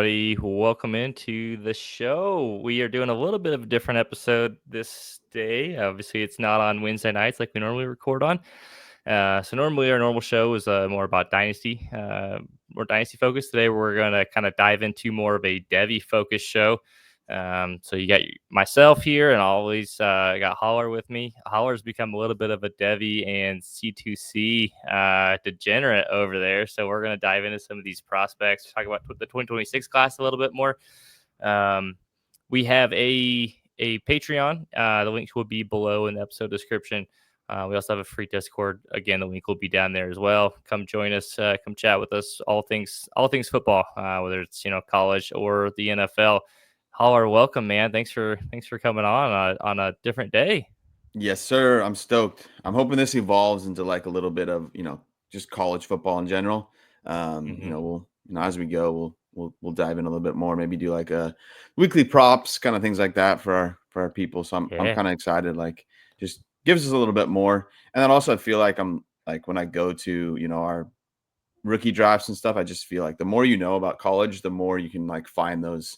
everybody. Welcome into the show. We are doing a little bit of a different episode this day. Obviously, it's not on Wednesday nights like we normally record on. So normally our normal show is more about Dynasty, more Dynasty focused. Today we're going to kind of dive into more of a Devy focused show. So you got myself here, and always got Holler with me. Holler's become a little bit of a Devy and C2C degenerate over there. So we're going to dive into some of these prospects, talk about the 2026 class a little bit more. We have a Patreon. The links will be below in the episode description. We also have a free Discord. Again, the link will be down there as well. Come join us. Come chat with us. All things football, whether it's college or the NFL. Holler, welcome, man. Thanks for coming on a different day. Yes, sir. I'm stoked. I'm hoping this evolves into like a little bit of just college football in general. We'll as we go, we'll dive in a little bit more. Maybe do like a weekly props, kind of things like that for our people. So I'm kind of excited. Like, just gives us a little bit more. And then also I feel like I'm like when I go to our rookie drafts and stuff, I just feel like the more you know about college, the more you can like find those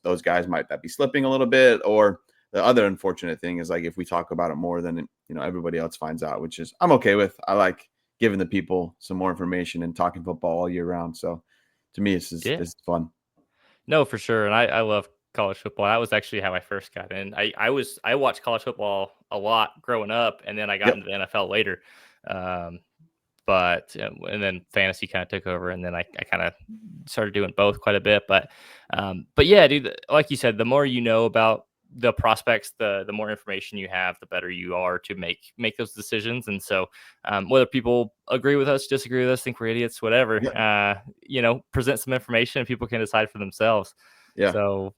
those guys might that be slipping a little bit. Or the other unfortunate thing is like if we talk about it more than everybody else finds out, which is I'm okay with. I like giving the people some more information and talking football all year round. So to me, this is fun. No, for sure, and I love college football. That was actually how I first got in. I watched college football a lot growing up, and then I got into the NFL later. But and then fantasy kind of took over, and then I kind of started doing both quite a bit. But yeah, dude, like you said, the more you know about the prospects, the more information you have, the better you are to make those decisions. And so whether people agree with us, disagree with us, think we're idiots, whatever, present some information and people can decide for themselves. Yeah. So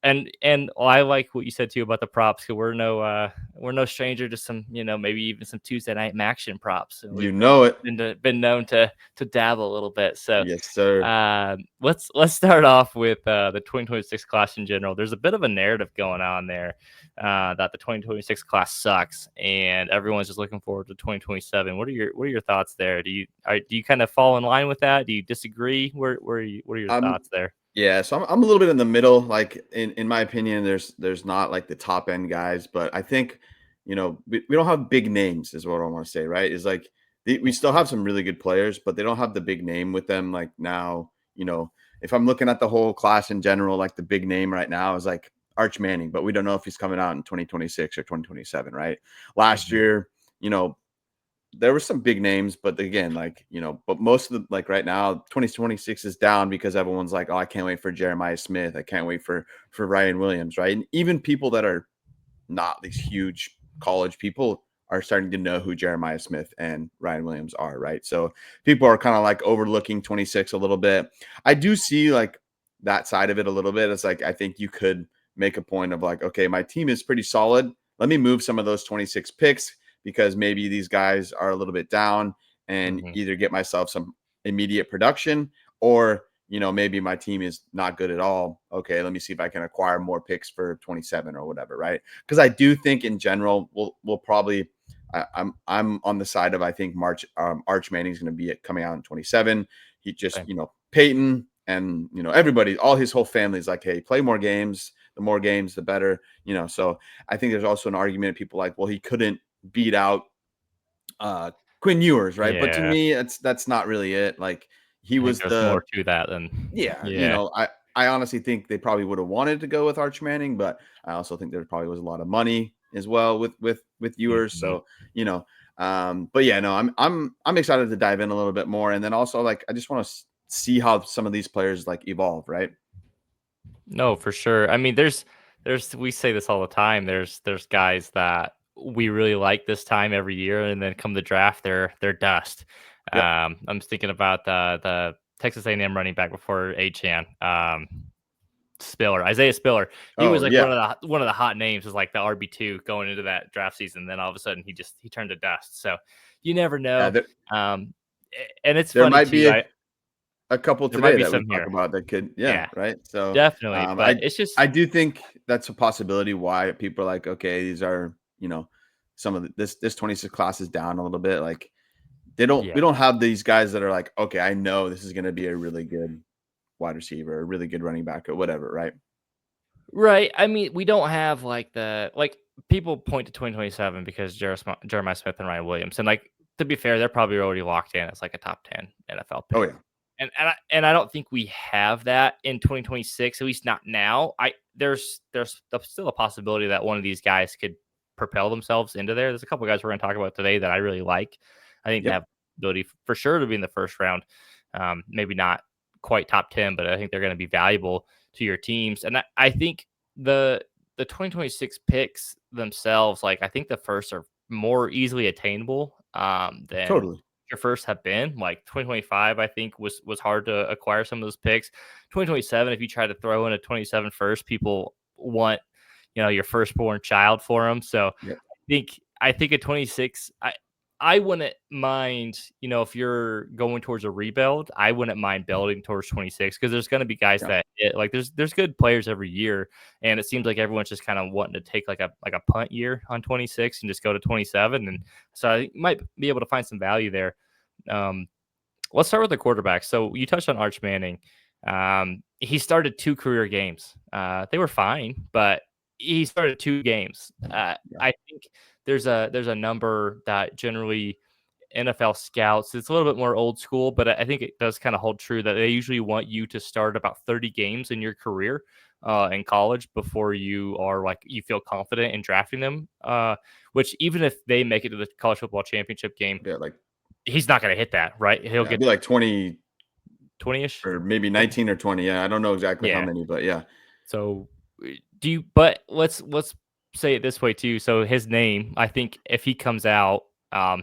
and I like what you said too about the props, because we're no stranger to some, maybe even some Tuesday night action props. So we've been known to dabble a little bit. So yes, sir. Let's start off with the 2026 class in general. There's a bit of a narrative going on there that the 2026 class sucks and everyone's just looking forward to 2027. What are your thoughts there? Do you kind of fall in line with that? Do you disagree? What are your thoughts there? Yeah, so I'm a little bit in the middle. Like in my opinion, there's not like the top end guys, but I think we don't have big names, is what I want to say. Right? Is like we still have some really good players, but they don't have the big name with them. Like now, if I'm looking at the whole class in general, like the big name right now is like Arch Manning, but we don't know if he's coming out in 2026 or 2027. Right? Last year, there were some big names, but again, like, but most of the, like right now, 2026 is down because everyone's like, oh, I can't wait for Jeremiah Smith. I can't wait for Ryan Williams. Right. And even people that are not these huge college people are starting to know who Jeremiah Smith and Ryan Williams are. Right. So people are kind of like overlooking 26 a little bit. I do see like that side of it a little bit. It's like, I think you could make a point of like, okay, my team is pretty solid. Let me move some of those 26 picks, because maybe these guys are a little bit down, and either get myself some immediate production, or, maybe my team is not good at all. Okay, let me see if I can acquire more picks for 27 or whatever, right? Because I do think in general, we'll probably I'm on the side of, I think Arch Manning is going to be coming out in 27. He just, Peyton and, everybody, all his whole family is like, hey, play more games. The more games, the better, So I think there's also an argument. People like, well, he couldn't beat out Quinn Ewers, right? But to me, that's not really it. Like, he was more to that than I honestly think they probably would have wanted to go with Arch Manning, but I also think there probably was a lot of money as well with Ewers. So but yeah, no, I'm excited to dive in a little bit more, and then also like I just want to see how some of these players like evolve, right? No, for sure. I mean, there's we say this all the time. There's guys that we really like this time every year, and then come the draft, they're dust. Yep. I'm thinking about the Texas A&M running back before Achane, Spiller, Isaiah Spiller. He was like one of the hot names, was like the RB2 going into that draft season. Then all of a sudden he turned to dust. So you never know. And it's there funny might too, be right? A couple today that we talk about that could, right. So definitely, but it's just, I do think that's a possibility why people are like, okay, these are some of this 26 class is down a little bit. Like we don't have these guys that are like, okay, I know this is going to be a really good wide receiver, a really good running back, or whatever, right? Right. I mean, we don't have like people point to 2027 because Jeremiah Smith and Ryan Williams, and like to be fair, they're probably already locked in as like a top 10 NFL Oh pick. yeah, And I don't think we have that in 2026, at least not now. There's still a possibility that one of these guys could propel themselves into there. There's a couple guys we're going to talk about today that I really like. I think they yep, have ability for sure to be in the first round. Maybe not quite top 10, but I think they're going to be valuable to your teams. And I think the the 2026 picks themselves, like I think the first are more easily attainable than totally. your first have been. Like 2025, I think was hard to acquire some of those picks. 2027, if you try to throw in a 27 first, people want your firstborn child for them. So Yep. I think at 26, I wouldn't mind, if you're going towards a rebuild, I wouldn't mind building towards 26 because there's going to be guys Yeah. that like there's good players every year, and it seems like everyone's just kind of wanting to take like a punt year on 26 and just go to 27, and so I might be able to find some value there. Um, let's start with the quarterback. So you touched on Arch Manning. He started 2 career games. They were fine, but he started 2 games. Yeah. I think there's a number that generally NFL scouts. It's a little bit more old school, but I think it does kind of hold true that they usually want you to start about 30 games in your career in college before you feel confident in drafting them. Which even if they make it to the college football championship game, Yeah, like he's not going to hit that, right? He'll yeah, it'd get be like 20 20ish. or maybe 19 or 20. Yeah, I don't know exactly how Yeah. many, but yeah. So but let's say it this way too. So his name, I think if he comes out,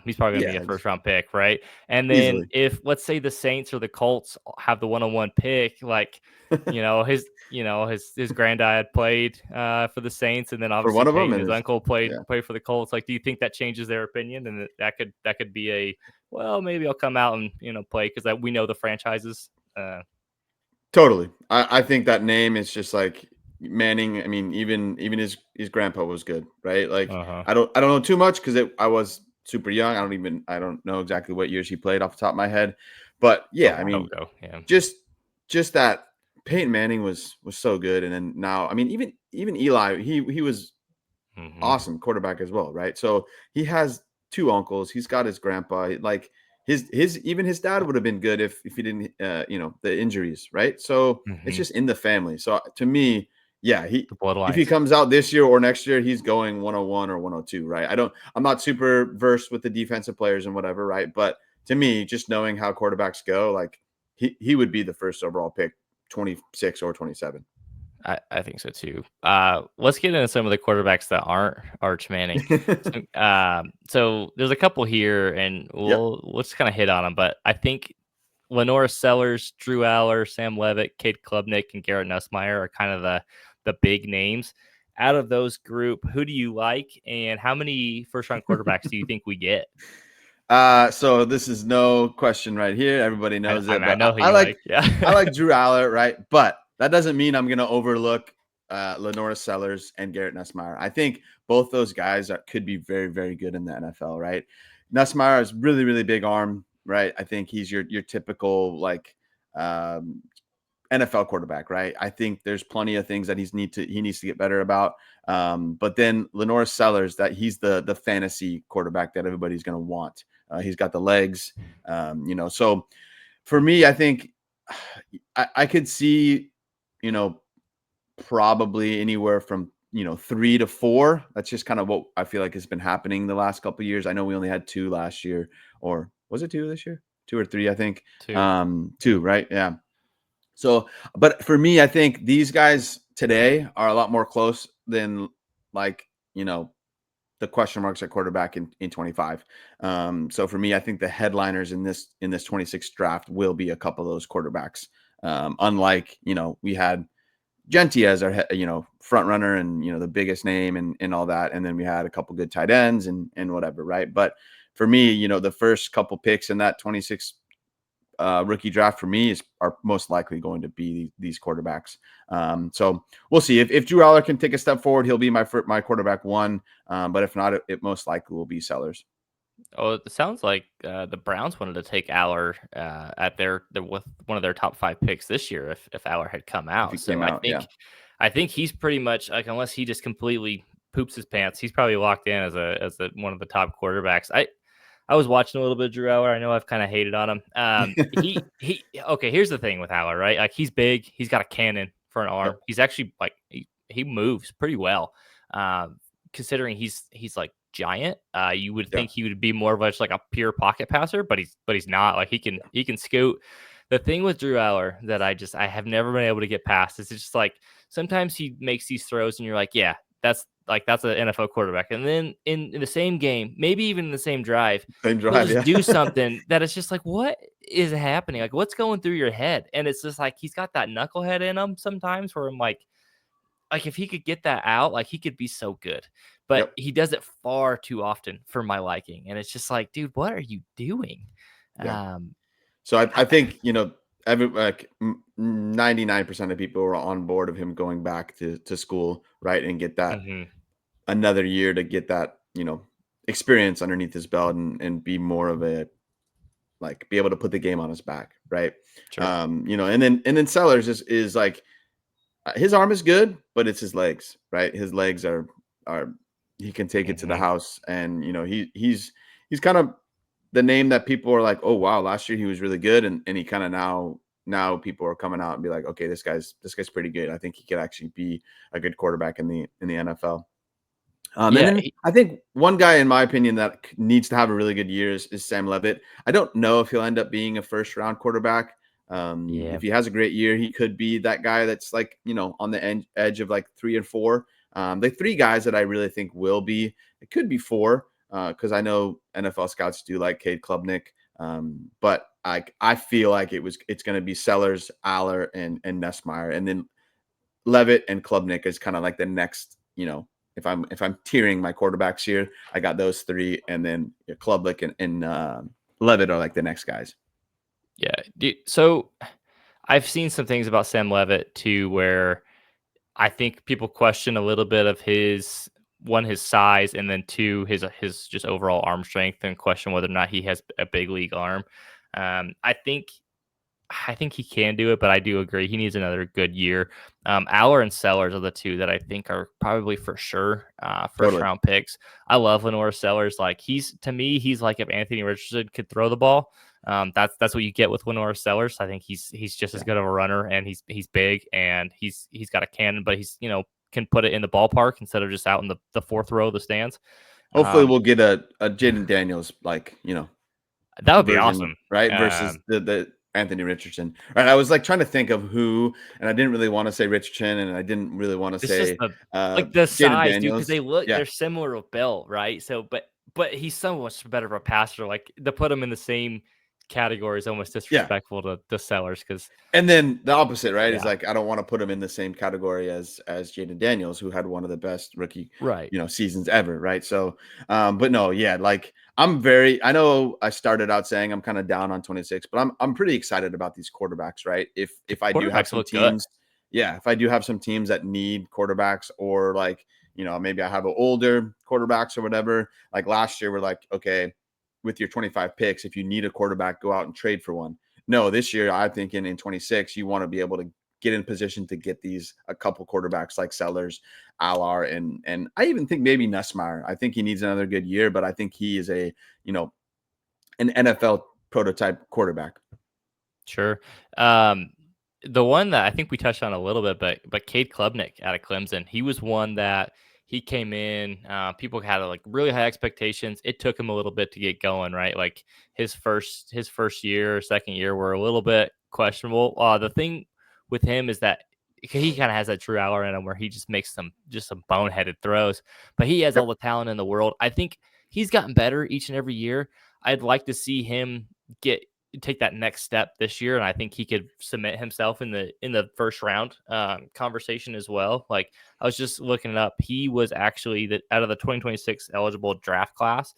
he's probably going to be Yeah, a first round pick, right? And then easily. if let's say the Saints or the Colts have the 101 pick, like his granddad played for the Saints, and then For obviously one of them, Peyton, and his there's uncle, played yeah. played for the Colts. Like, do you think that changes their opinion, and that could be well, maybe I'll come out and play because we know the franchises. Totally. I think that name is just like Manning. I mean, even his grandpa was good, right? Like Uh huh. I don't know too much because I was super young. I don't know exactly what years he played off the top of my head, but A yeah, I while mean, ago, yeah. just that Peyton Manning was so good, and then now I mean even Eli he was Hmm. awesome quarterback as well, right? So he has two uncles. He's got his grandpa. Like his even his dad would have been good if he didn't the injuries, right? So it's Hmm. just in the family. So to me, yeah, he The if he bloodlines. comes out this year or next year, he's going 101 or 102, right? I'm not super versed with the defensive players and whatever, right? But to me, just knowing how quarterbacks go, like he would be the first overall pick, 26 or 27. I think so too. Let's get into some of the quarterbacks that aren't Arch Manning. So there's a couple here, and Yep. we'll just kind of hit on them. But I think Lenora Sellers, Drew Aller, Sam Levitt, Cade Klubnik, and Garrett Nussmeyer are kind of the big names. Out of those group, who do you like, and how many first round quarterbacks do you think we get? So this is no question right here. Everybody knows I it, mean, I but know who I you like like. Yeah. I like Drew Aller, right? But that doesn't mean I'm gonna overlook Lenora Sellers and Garrett Nussmeyer. I think both those guys could be very, very good in the NFL, right? Nussmeyer has really, really big arm, right? I think he's your typical like um, NFL quarterback, right? I think there's plenty of things that he needs to get better about. But then Lenore Sellers, that he's the fantasy quarterback that everybody's going to want. He's got the legs, So for me, I think I could see, you know, probably anywhere from 3 to 4. That's just kind of what I feel like has been happening the last couple of years. I know we only had 2 last year, or was it 2 this year? 2 or 3, I think. Two. 2, right? Yeah. So, but for me, I think these guys today are a lot more close than like, the question marks at quarterback in 25. So for me, I think the headliners in this 26 draft will be a couple of those quarterbacks. Unlike, we had Genty as our, front runner and, the biggest name and all that. And then we had a couple good tight ends and whatever. Right. But for me, the first couple picks in that 26 rookie draft for me are most likely going to be these quarterbacks. So we'll see if Drew Aller can take a step forward, he'll be my quarterback one. But if not, it most likely will be Sellers. Oh, it sounds like the Browns wanted to take Aller at with one of their top 5 picks this year if Aller had come if he out. So came out. Yeah, I think he's pretty much like, unless he just completely poops his pants, he's probably locked in as one of the top quarterbacks. I was watching a little bit of Drew Aller. I know I've kind of hated on him. He okay. Here's the thing with Aller, right? Like, he's big. He's got a cannon for an arm. yep, He's actually like he moves pretty well, considering he's like giant. You would yeah, think he would be more of like a pure pocket passer, but he's not. Like, he can scoot. The thing with Drew Aller that I have never been able to get past is it's just like sometimes he makes these throws and you're like, yeah, that's an NFL quarterback. And then in the same game, maybe even in the same drive, same he'll drive. just Yeah, do something that is just like, what is happening? Like, what's going through your head? And it's just like he's got that knucklehead in him sometimes where I'm like if he could get that out, like, he could be so good. But yep, he does it far too often for my liking. And it's just like, dude, what are you doing? yeah. Um, So I think every like 99% of people were on board of him going back to school, right, and get that mhm, another year to get that experience underneath his belt and be more of a like be able to put the game on his back, right? sure. And then Sellers is like his arm is good, but it's his legs, right? His legs are he can take it to the Mhm. house, and he's kind of the name that people are like, oh wow, last year he was really good, and he kind of now people are coming out and be like, okay, this guy's pretty good. I think he could actually be a good quarterback in the NFL. And Yeah. then I think one guy, in my opinion, that needs to have a really good year is Sam Levitt. I don't know if he'll end up being a first round quarterback. Yeah. If he has a great year, he could be that guy that's like, on the edge of like 3 and 4. The three guys that I really think will be, it could be four, because I know NFL scouts do like Cade Klubnik. But I feel like it's going to be Sellers, Aller, and Nessmeyer. And then Levitt and Klubnik is kind of like the next, if I'm tiering my quarterbacks here, I got those three, and then Klubnik and Levitt are like the next guys. Yeah. So I've seen some things about Sam Levitt too, where I think people question a little bit of his size, and then two, his just overall arm strength, and question whether or not he has a big league arm. Um, I think I think he can do it, but I do agree he needs another good year. Aller and Sellers are the two that I think are probably for sure first Totally. round picks. I love Lenore Sellers. Like, to me, he's like if Anthony Richardson could throw the ball. That's what you get with Lenore Sellers. I think he's just as Yeah. good of a runner, and he's big, and he's got a cannon, but he's can put it in the ballpark instead of just out in the fourth row of the stands. Hopefully, Um, we'll get a Jaden Daniels like that would be version, awesome. right? Versus Um, the Anthony Richardson. Right. I was like trying to think of who, and I didn't really want to say Richardson, and I didn't really want to It's just say the Jaden size, dude, because Daniels. Yeah. they're similar of built, right? So, but he's so much better of a passer. Like, to put him in the same category is almost Yeah. disrespectful to the Sellers, because And then the opposite, right, is yeah, like I don't want to put him in the same category as Jaden Daniels, who had one of the best rookie, right, seasons ever, right? So, but no, yeah, like I know I started out saying I'm kind of down on 26, but I'm pretty excited about these quarterbacks, right? If I do have quarterbacks some look good. teams, yeah, if I do have some teams that need quarterbacks, or like, maybe I have an older quarterbacks or whatever. Like last year, we're like, okay, with your 25 picks, if you need a quarterback, go out and trade for one. No, this year I'm thinking in 26, you want to be able to get in position to get a couple quarterbacks like Sellers, Alar, and I even think maybe Nussmeyer. I think he needs another good year, but I think he is you know an NFL prototype quarterback. Sure. Um, the one that I think we touched on a little bit, but Cade Klubnik out of Clemson, he was one that he came in. People had like really high expectations. It took him a little bit to get going, right? Like, his first year or second year were a little bit questionable. The thing with him is that he kind of has that true hour in him where he just makes some boneheaded throws, but he has all Yep. the talent in the world. I think he's gotten better each and every year. I'd like to see him get take that next step this year, and I think he could cement himself in the first round conversation as well. Like, I was just looking it up. He was actually out of the 2026 eligible draft class,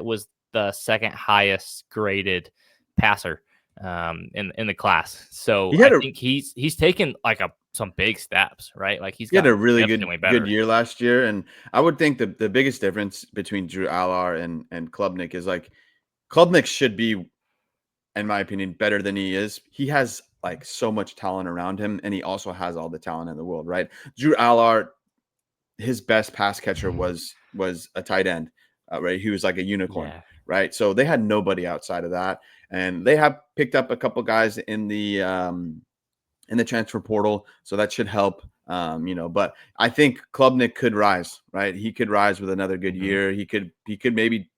was the second highest graded passer. in the class. So He I had a think he's taken like some big steps, right? Like he's he had a gotten really significantly good better. year last year, and I would think the biggest difference between Drew Allar and Klubnik is like Klubnik should be, in my opinion, better than he is. He has like so much talent around him, and he also has all the talent in the world, right? Drew Allard, his best pass catcher was a tight end, right? He was like a unicorn, Yeah. right? So they had nobody outside of that, and they have picked up a couple guys in the transfer portal, so that should help. But I think Klubnik could rise, right? He could rise with another good Mhm. year. He could maybe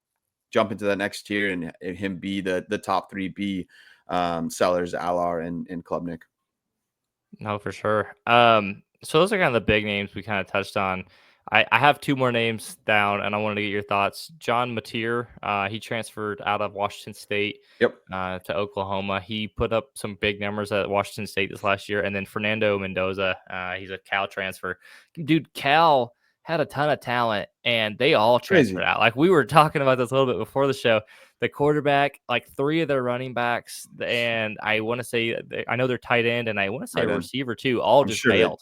jump into that next tier and him be the top three B sellers, Alar and Klubnik. No, for sure. So those are kind of the big names we kind of touched on. I have two more names down, and I wanted to get your thoughts. John Mateer, he transferred out of Washington State Yep. to Oklahoma. He put up some big numbers at Washington State this last year, and then Fernando Mendoza, he's a Cal transfer. Dude, Cal had a ton of talent, and they all transferred Crazy. out. Like we were talking about this a little bit before the show. The quarterback, like three of their running backs, and I want to say I know they're tight end, and I want to say a Tight end. receiver too. All I'm just sure they bailed.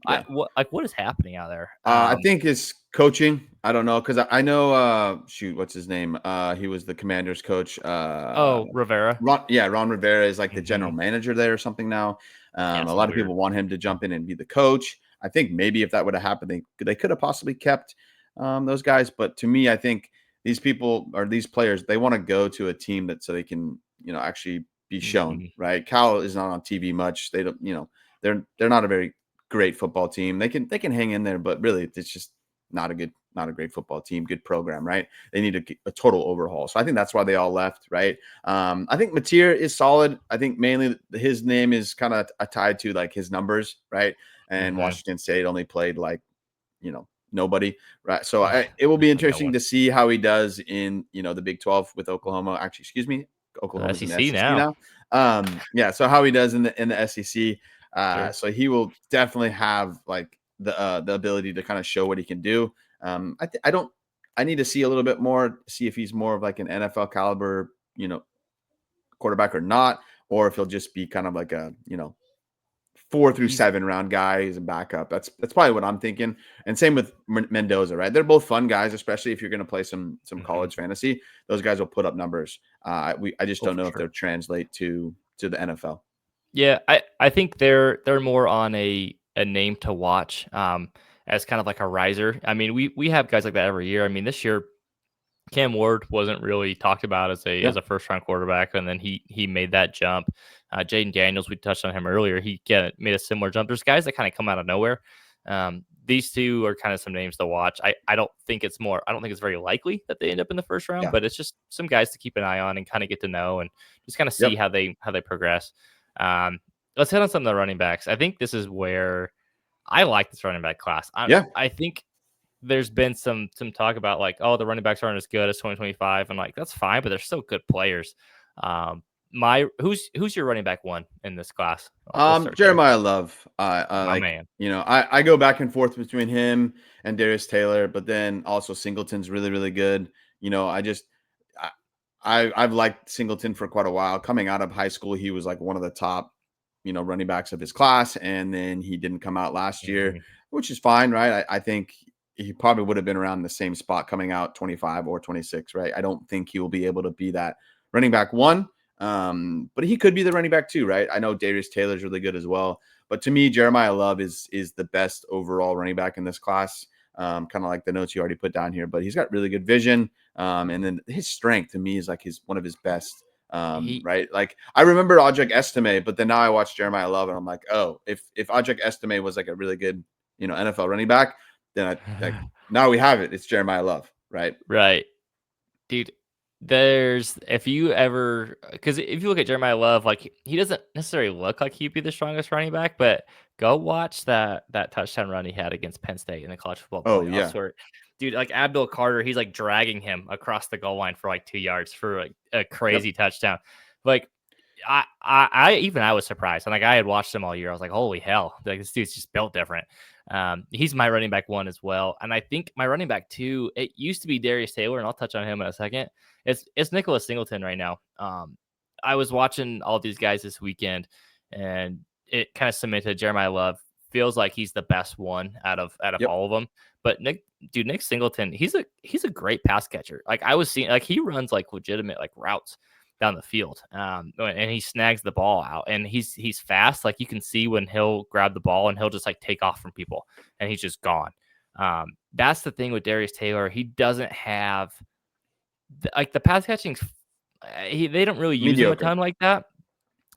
yeah. What is happening out there? I think it's coaching. I don't know because I know. Shoot, what's his name? He was the Commanders coach. Oh, Rivera. Ron Rivera is like the general Hmm. manager there or something now. Yeah, A something lot of weird. people want him to jump in and be the coach. I think maybe if that would have happened, they could have possibly kept those guys. But to me, I think these people or these players they want to go to a team that so they can actually be shown. Hmm. Right? Cal is not on TV much. They don't. They're not a very great football team. They can hang in there, but really it's just not a great football team, good program, right? They need a total overhaul. So I think that's why they all left, right? I think Mateer is solid. I think mainly his name is kind of tied to like his numbers, right? And Hmm. Washington State only played like, nobody, right? So it will be No interesting one. to see how he does in, the Big 12 with Oklahoma. Actually, excuse me, Oklahoma's in the SEC SEC now. now. Yeah, so how he does in the SEC. Sure. So he will definitely have like the ability to kind of show what he can do. I don't. I need to see a little bit more, see if he's more of like an NFL caliber, quarterback or not, or if he'll just be kind of like a 4 through 7 round guy as a backup. That's probably what I'm thinking. And same with Mendoza, right? They're both fun guys, especially if you're going to play some Hmm. college fantasy. Those guys will put up numbers. I just Oh, don't for know if they'll sure. translate to the NFL. Yeah, I think they're more on a name to watch, as kind of like a riser. I mean, we have guys like that every year. I mean, this year Cam Ward wasn't really talked about as a Yeah, first round quarterback, and then he made that jump. Jaden Daniels, we touched on him earlier. He made a similar jump. There's guys that kind of come out of nowhere. These two are kind of some names to watch. I don't think it's more. I don't think it's very likely that they end up in the first round, yeah, but it's just some guys to keep an eye on and kind of get to know and just kind of see yep, how they progress. Um, let's hit on some of the running backs. I think this is where I like this running back class. yeah. I think there's been some talk about like, oh, the running backs aren't as good as 2025, and like that's fine, but they're still good players. My who's your running back one in this class? Let's start there. Jeremiah Love. My man. I go back and forth between him and Darius Taylor, but then also Singleton's really, really good. I just I've liked Singleton for quite a while. Coming out of high school, he was like one of the top, running backs of his class, and then he didn't come out last year, Mhm. which is fine, right? I think he probably would have been around the same spot coming out 25 or 26, right? I don't think he will be able to be that running back one. But he could be the running back too, right? I know Darius Taylor's really good as well. But to me, Jeremiah Love is the best overall running back in this class. Kind of like the notes you already put down here, but he's got really good vision. And then his strength to me is like one of his best. He Right. Like I remember Audric Estime, but then now I watch Jeremiah Love and I'm like, oh, if Audric Estime was like a really good, NFL running back, then like now we have it. It's Jeremiah Love, right? right, dude. There's if you ever because if you look at Jeremiah Love, like he doesn't necessarily look like he'd be the strongest running back, but go watch that touchdown run he had against Penn State in the college football Oh playoffs, yeah. where dude like Abdul Carter, he's like dragging him across the goal line for like 2 yards for like a Yep. crazy touchdown. Like I was surprised. And like I had watched him all year. I was like, holy hell, like this dude's just built different. He's my running back one as well. And I think my running back two, it used to be Darius Taylor, and I'll touch on him in a second. It's Nicholas Singleton right now. I was watching all these guys this weekend, and it kind of cemented Jeremiah Love feels like he's the best one out of Yep. all of them. But Nick Singleton, he's a great pass catcher. Like I was seeing, like he runs like legitimate like routes down the field, and he snags the ball out, and he's fast. Like you can see when he'll grab the ball and he'll just like take off from people, and he's just gone. That's the thing with Darius Taylor. He doesn't have like the pass catching. They don't really use him a Mediocre. ton like that.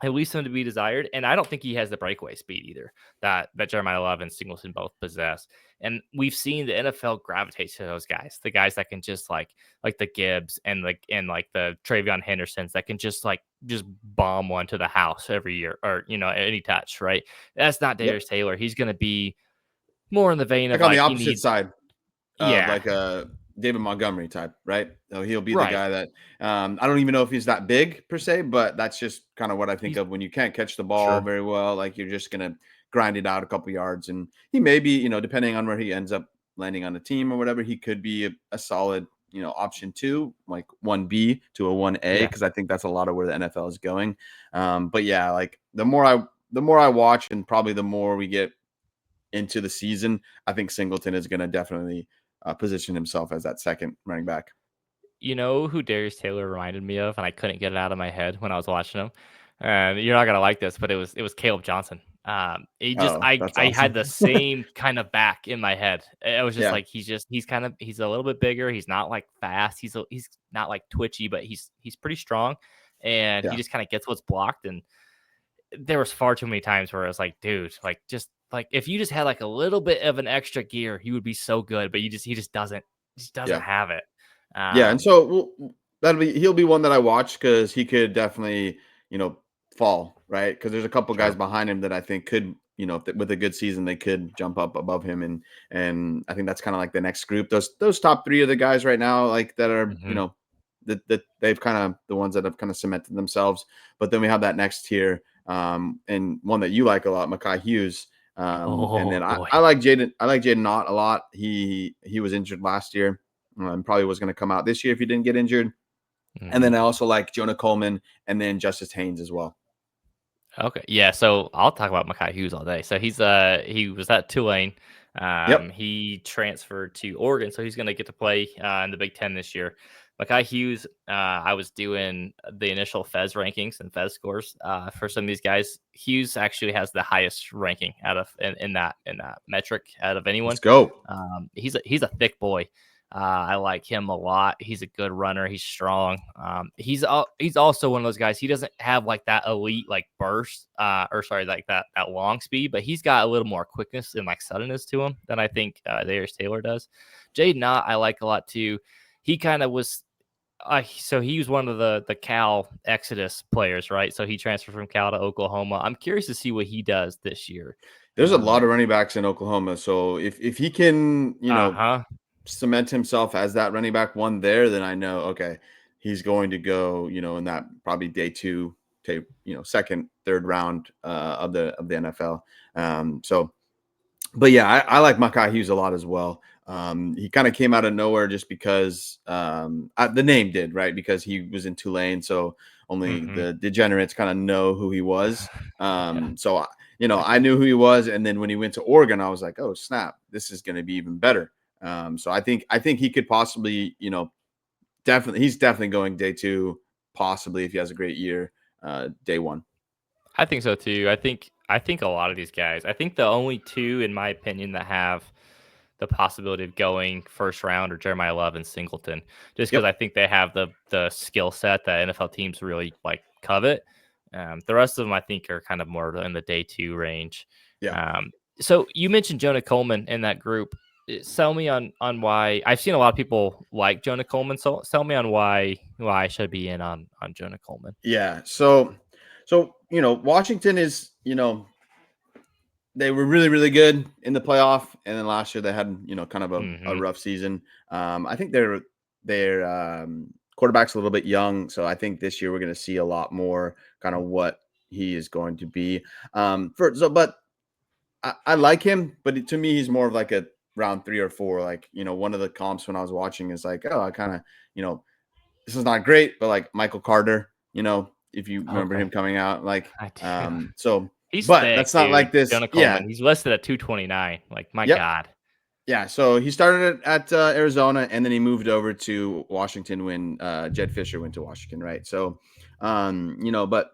At least some to be desired, and I don't think he has the breakaway speed either that Jeremiah Love and Singleton both possess. And we've seen the NFL gravitate to those guys, the guys that can just like the Gibbs and like the Travion Hendersons that can just bomb one to the house every year or any touch, right? That's not Yep. Darius Taylor. He's going to be more in the vein of Like on the like he opposite needs, side of yeah, like a David Montgomery type, right? So he'll be the right. guy that I don't even know if he's that big per se, but that's just kind of what I think He's of when you can't catch the ball sure, very well. Like you're just gonna grind it out a couple yards, and he may be, depending on where he ends up landing on the team or whatever, he could be a solid, option two, like 1B to a 1A, yeah. because I think that's a lot of where the NFL is going. But yeah, like the more I watch, and probably the more we get into the season, I think Singleton is going to definitely position himself as that second running back. You know who Darius Taylor reminded me of, and I couldn't get it out of my head when I was watching him. And you're not gonna like this, but it was Caleb Johnson. He just Oh, that's I had awesome. the same kind of back in my head. It was just Yeah, like he's a little bit bigger. He's not like fast. He's not like twitchy, but he's pretty strong, and he yeah, just kind of gets what's blocked. And there was far too many times where I was like, dude, like just like if you just had like a little bit of an extra gear, he would be so good. But he just doesn't yeah, have it. yeah. And so he'll be one that I watch because he could definitely fall, right, because there's a couple guys Sure. behind him that I think could, with a good season they could jump up above him, and I think that's kind of like the next group. Those top three are the guys right now, like that are Mhm. that they've kind of the ones that have kind of cemented themselves. But then we have that next tier, and one that you like a lot, Makai Hughes. And Oh, then I, boy. I like Jaden. I like Jaden Knott a lot. He was injured last year, and probably was going to come out this year if he didn't get injured. And Mhm. then I also like Jonah Coleman and then Justice Haynes as well. Okay, yeah, so I'll talk about Makai Hughes all day. So he was at Tulane. Yep. He transferred to Oregon, so he's gonna get to play, in the Big Ten this year. Makai Hughes, I was doing the initial Fez rankings and Fez scores, for some of these guys. Hughes actually has the highest ranking out of in that metric out of anyone. Let's go. He's a thick boy. I like him a lot. He's a good runner. He's strong. He's also one of those guys. He doesn't have like that elite like burst, or sorry, like that long speed, but he's got a little more quickness and like suddenness to him than I think Darius Taylor does. Jaden Knott I like a lot too. He kind of was. So he was one of the Cal Exodus players, right? So he transferred from Cal to Oklahoma. I'm curious to see what he does this year. There's a lot Um, of running backs in Oklahoma, so if he can, uh-huh. cement himself as that running back one there, then I know, okay, he's going to go, in that probably day two, second, third round of the NFL. So, but yeah, I like Makai Hughes a lot as well. He kind of came out of nowhere just because the name did, right? Because he was in Tulane, so only Hmm. the degenerates kind of know who he was. Yeah. So I knew who he was, and then when he went to Oregon, I was like, oh snap, this is going to be even better. So I think he could possibly, he's definitely going day two, possibly if he has a great year, day one. I think so too. I think a lot of these guys. I think the only two, in my opinion, that have the possibility of going first round are Jeremiah Love and Singleton, just because Yep. I think they have the skill set that NFL teams really like covet. The rest of them, I think, are kind of more in the day two range. Yeah. Um, so you mentioned Jonah Coleman in that group. Sell me on why I've seen a lot of people like Jonah Coleman. So sell me on why I should be in on Jonah Coleman. Yeah. So Washington is, they were really, really good in the playoff, and then last year they had, kind of a Hmm. rough season. I think their quarterback's a little bit young, so I think this year we're going to see a lot more kind of what he is going to be. But I like him, but to me, he's more of like a round 3 or 4. Like, one of the comps when I was watching is like, oh, I kind of, this is not great, but like Michael Carter, if you remember Okay, him coming out, like, I do. so, He's but thick, that's not dude. like this. Jonah Yeah. Coleman. He's listed at 229. Like, my Yep. God. Yeah. So he started at Arizona, and then he moved over to Washington when Jed Fisher went to Washington, right? So, but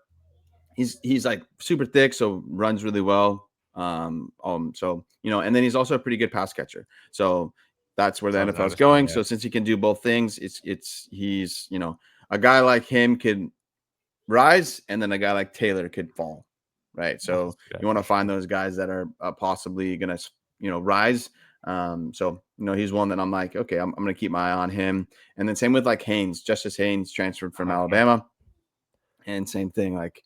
he's like super thick, so runs really well. So and then he's also a pretty good pass catcher. So that's where the So I was NFL is noticing, going. yeah. So since he can do both things, he's a guy like him could rise, and then a guy like Taylor could fall, right? So That's good you want for to find sure. those guys that are possibly gonna rise. So he's one that I'm like, okay, I'm gonna keep my eye on him. And then same with like Haynes, Justice Haynes transferred from Mhm. Alabama, and same thing, like,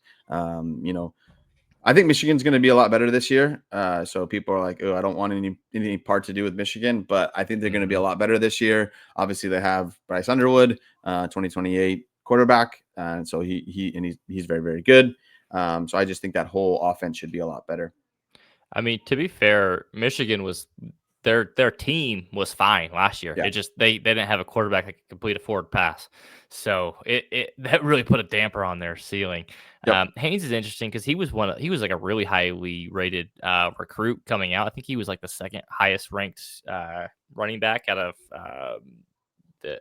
I think Michigan's going to be a lot better this year. So people are like, "Oh, I don't want any part to do with Michigan," but I think they're going to be a Mhm. lot better this year. Obviously, they have Bryce Underwood, 2028 quarterback, and so he's very, very good. So I just think that whole offense should be a lot better. I mean, to be fair, Michigan was their team was fine last year. Yeah. It just they didn't have a quarterback that could complete a forward pass, so it that really put a damper on their ceiling. Yep. Haynes is interesting because he was like a really highly rated recruit coming out. I think he was like the second highest ranked running back out of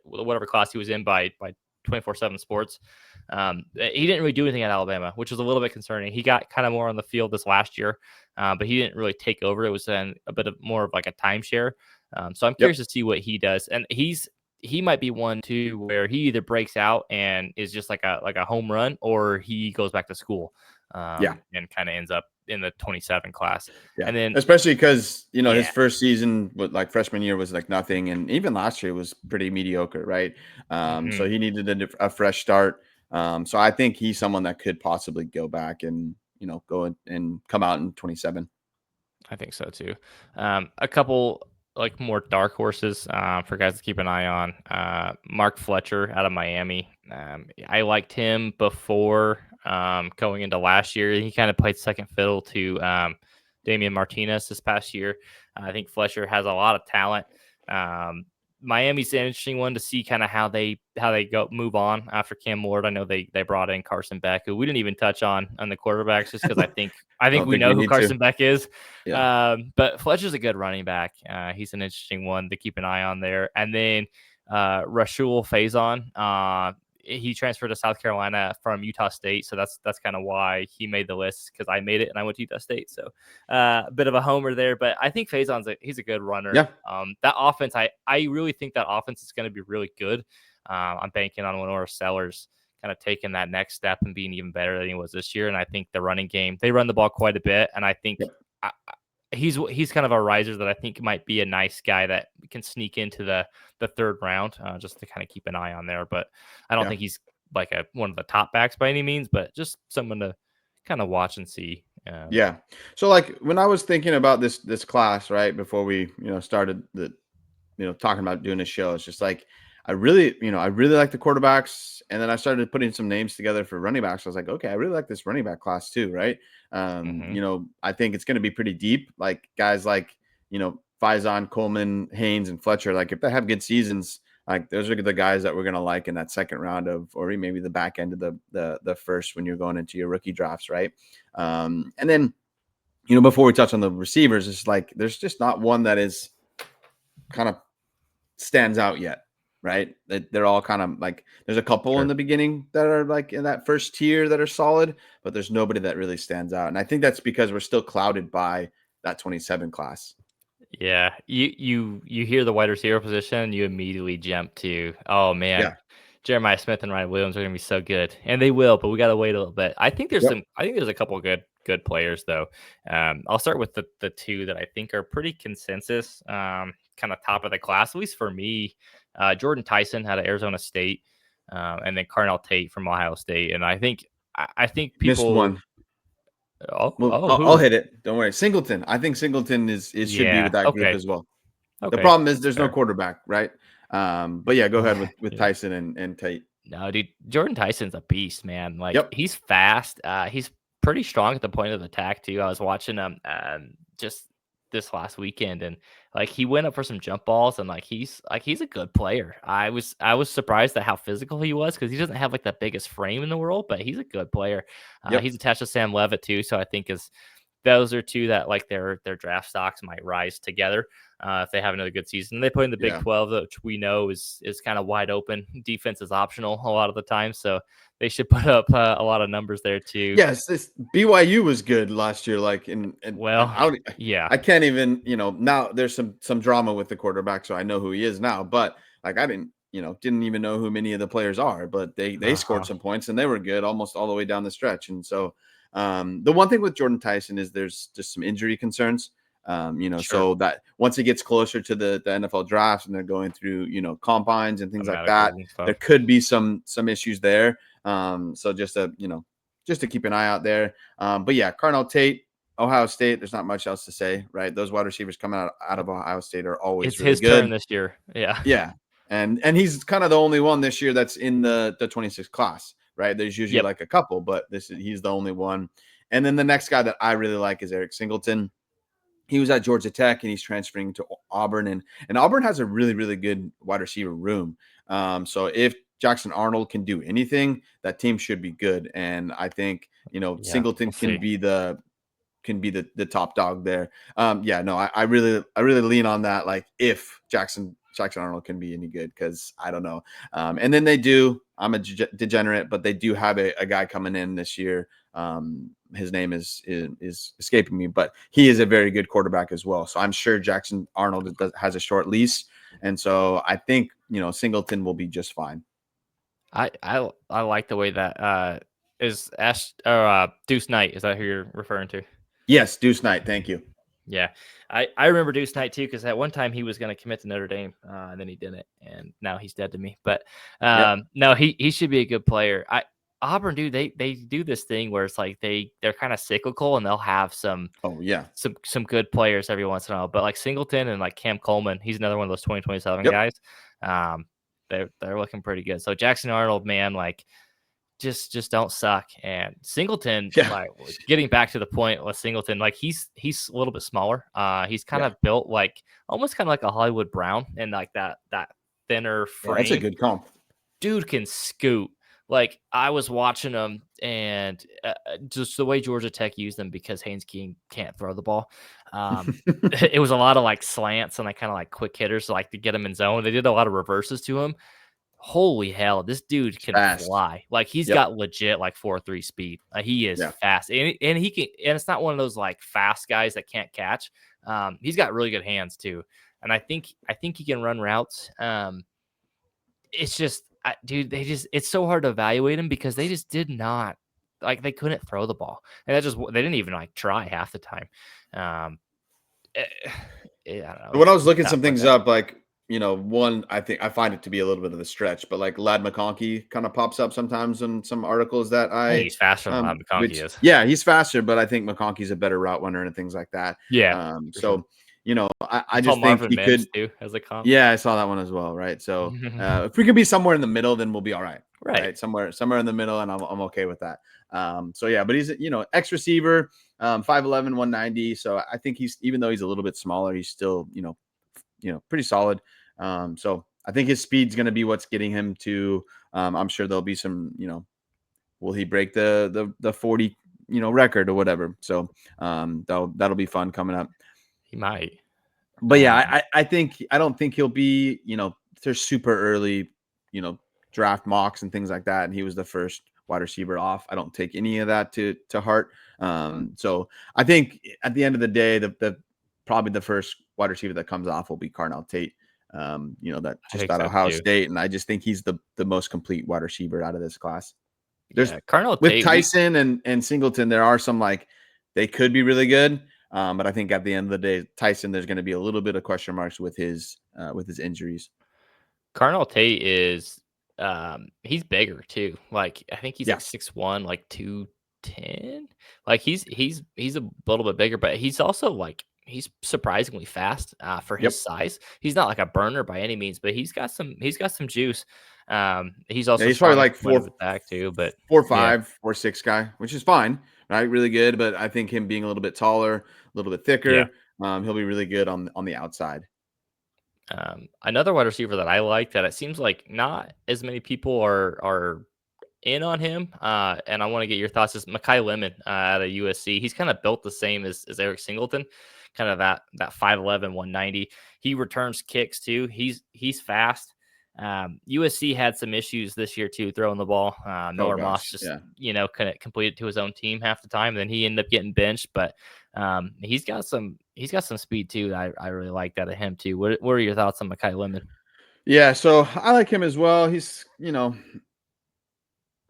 whatever class he was in by 24/7 Sports. He didn't really do anything at Alabama, which was a little bit concerning. He got kind of more on the field this last year, but he didn't really take over. It was then a bit of more of like a timeshare. So I'm curious Yep. to see what he does, and he might be one too where he either breaks out and is just like a home run, or he goes back to school Yeah. and kind of ends up in the 27 class. Yeah, And then especially because his yeah, first season with like freshman year was like nothing, and even last year was pretty mediocre, right? So mhm, he needed a fresh start. So I think he's someone that could possibly go back and go and come out in 27. I think so too. A couple like more dark horses for guys to keep an eye on. Mark Fletcher out of Miami. I liked him before going into last year. He kind of played second fiddle to Damian Martinez this past year. I think Fletcher has a lot of talent. Um, Miami's an interesting one to see kind of how they go move on after Cam Ward. I know they brought in Carson Beck, who we didn't even touch on the quarterbacks, just because I I think don't we think know we who need to. Carson Beck is. Yeah. But Fletcher's a good running back. He's an interesting one to keep an eye on there. And then Rashul Faison. He transferred to South Carolina from Utah State, so that's kind of why he made the list because I made it and I went to Utah State. So a bit of a homer there, but I think he's a good runner. Yeah. That offense, I really think that offense is going to be really good. I'm banking on Lenore Sellers kind of taking that next step and being even better than he was this year. And I think the running game, they run the ball quite a bit, and I think Yep. he's kind of a riser that I think might be a nice guy that can sneak into the third round, just to kind of keep an eye on there. But I don't Yeah. think he's like one of the top backs by any means, but just someone to kind of watch and see. Yeah. So like when I was thinking about this class, right, before we started the talking about doing a show, it's just like I really like the quarterbacks, and then I started putting some names together for running backs. I was like, okay, I really like this running back class too, right? Mhm. I think it's going to be pretty deep. Like guys like Faison, Coleman, Haynes, and Fletcher. Like if they have good seasons, like those are the guys that we're going to like in that second round of, or maybe the back end of the first when you're going into your rookie drafts, right? And then before we touch on the receivers, it's like there's just not one that is kind of stands out yet, right? They're all kind of like there's a couple in Sure. the beginning that are like in that first tier that are solid, but there's nobody that really stands out. And I think that's because we're still clouded by that 27 class. Yeah, you hear the wide receiver position, you immediately jump to, oh man, Yeah. Jeremiah Smith and Ryan Williams are gonna be so good, and they will, but we gotta wait a little bit. Yep. I think there's a couple of good players though. I'll start with the two that I think are pretty consensus, kind of top of the class, at least for me. Jordan Tyson out of Arizona State, and then Carnell Tate from Ohio State, and I think Missed people. one. Well, Oh, I'll who? hit it. Don't worry. Singleton. I think Singleton is should be Yeah, with that group okay, as well. The okay, problem is that's there's no fair. quarterback, right? But yeah, go ahead with Yeah. Tyson and Tate. No, dude, Jordan Tyson's a beast, man. Like Yep. he's fast. He's pretty strong at the point of attack too. I was watching him just this last weekend, and Like he went up for some jump balls and he's a good player. I was surprised at how physical he was because he doesn't have like the biggest frame in the world, but he's a good player. Yep. He's attached to Sam Levitt too, so I think is those are two that like their draft stocks might rise together if they have another good season. They play in the Big Yeah. 12, which we know is kind of wide open. Defense is optional a lot of the time, so they should put up a lot of numbers there too. Yes, this BYU was good last year. Like, and Well, I don't, yeah, I can't even, now there's some drama with the quarterback, so I know who he is now. But like, I didn't even know who many of the players are, but they scored uh-huh. some points and they were good almost all the way down the stretch. And so, the one thing with Jordan Tyson is there's just some injury concerns. Sure, So that once it gets closer to the NFL drafts and they're going through, combines and the things like medicals that, and there stuff. could be some issues there. So just to keep an eye out there. But yeah, Carnell Tate, Ohio State, there's not much else to say, right? Those wide receivers coming out of Ohio State are always It's really his turn good. this year. Yeah. Yeah. And he's kind of the only one this year that's in the 26 class, right? There's usually Yep. like a couple, but he's the only one. And then the next guy that I really like is Eric Singleton. He was at Georgia Tech and he's transferring to Auburn, and Auburn has a really, really good wide receiver room. So if Jackson Arnold can do anything, that team should be good. And I think, Yeah. Singleton We'll see. can be the top dog there. No, I really lean on that. Like if Jackson Arnold can be any good, because I don't know. And then they do. I'm a degenerate, but they do have a guy coming in this year. His name is escaping me, but he is a very good quarterback as well. So I'm sure Jackson Arnold has a short lease, and so I think Singleton will be just fine. I like the way that is Ash or Deuce Knight. Is that who you're referring to? Yes, Deuce Knight. Thank you. Yeah, I remember Deuce Knight too because at one time he was going to commit to Notre Dame, and then he didn't, and now he's dead to me. But Yep. no, he should be a good player. Auburn, dude, they do this thing where it's like they're kind of cyclical and they'll have some Oh yeah. some good players every once in a while. But like Singleton and like Cam Coleman, he's another one of those 2027 Yep. guys. They're looking pretty good. So Jackson Arnold, man, like just don't suck. And Singleton, Yeah. like getting back to the point with Singleton, like he's a little bit smaller. He's kind Yeah. of built like almost kind of like a Hollywood Brown and like that thinner Yeah. That's a frame. good comp. Dude can scoot. Like I was watching him, and just the way Georgia Tech used them because Haynes King can't throw the ball. It was a lot of like slants and like kind of like quick hitters, like to get him in zone. They did a lot of reverses to him. Holy hell, this dude can Fast. fly. Like he's Yep. got legit like 4.3 speed. He is Yeah. fast, and he can. And it's not one of those like fast guys that can't catch. He's got really good hands too, and I think he can run routes. It's just, dude, it's so hard to evaluate him because they just did not like they couldn't throw the ball, and they didn't even like try half the time. Um, eh, I don't know. When I was looking Tough some like things that. up, like, one, I find it to be a little bit of a stretch, but like Lad McConkey kind of pops up sometimes in some articles that I think he's faster than Bob McConkey which, is. yeah, he's faster, but I think McConkey's a better route runner and things like that. Yeah, for sure. So, I Saw just think Marvin he Mims could, too as a comp. yeah, I saw that one as well. Right. So, if we can be somewhere in the middle, then we'll be all right. Right. Right. Somewhere in the middle. And I'm okay with that. So yeah, but he's, X receiver, 5'11", 190. So I think even though he's a little bit smaller, he's still, pretty solid. So I think his speed's going to be what's getting him to. I'm sure there'll be some. Will he break the 40 record or whatever? So that'll be fun coming up. He might. But yeah, I don't think he'll be. They're super early. Draft mocks and things like that, and he was the first wide receiver off. I don't take any of that to heart. So I think at the end of the day, the probably the first wide receiver that comes off will be Carnell Tate. That just out of Ohio State, and I just think he's the most complete wide receiver out of this class. There's Carnell with Tate, Tyson and Singleton, there are some like they could be really good, but I think at the end of the day, Tyson, there's going to be a little bit of question marks with his injuries. Carnell Tate is he's bigger too. Like I think he's like 6'1", like 210. Like he's a little bit bigger, but he's also like he's surprisingly fast for his size. He's not like a burner by any means, but he's got some juice. He's also he's probably like 4 back too, but 4'5", 4'6" guy, which is fine, right? Really good, but I think him being a little bit taller, a little bit thicker, He'll be really good on the outside. Another wide receiver that I like that it seems like not as many people are in on him, and I want to get your thoughts is Makai Lemon out of USC. He's kind of built the same as Eric Singleton, kind of that 5'11", 190. He returns kicks too. He's fast. USC had some issues this year too, throwing the ball. Oh Miller Moss gosh, just yeah. couldn't complete it to his own team half the time. Then he ended up getting benched, but he's got some speed too. I really like that of him too. What are your thoughts on Makai Lemon? Yeah, so I like him as well. He's,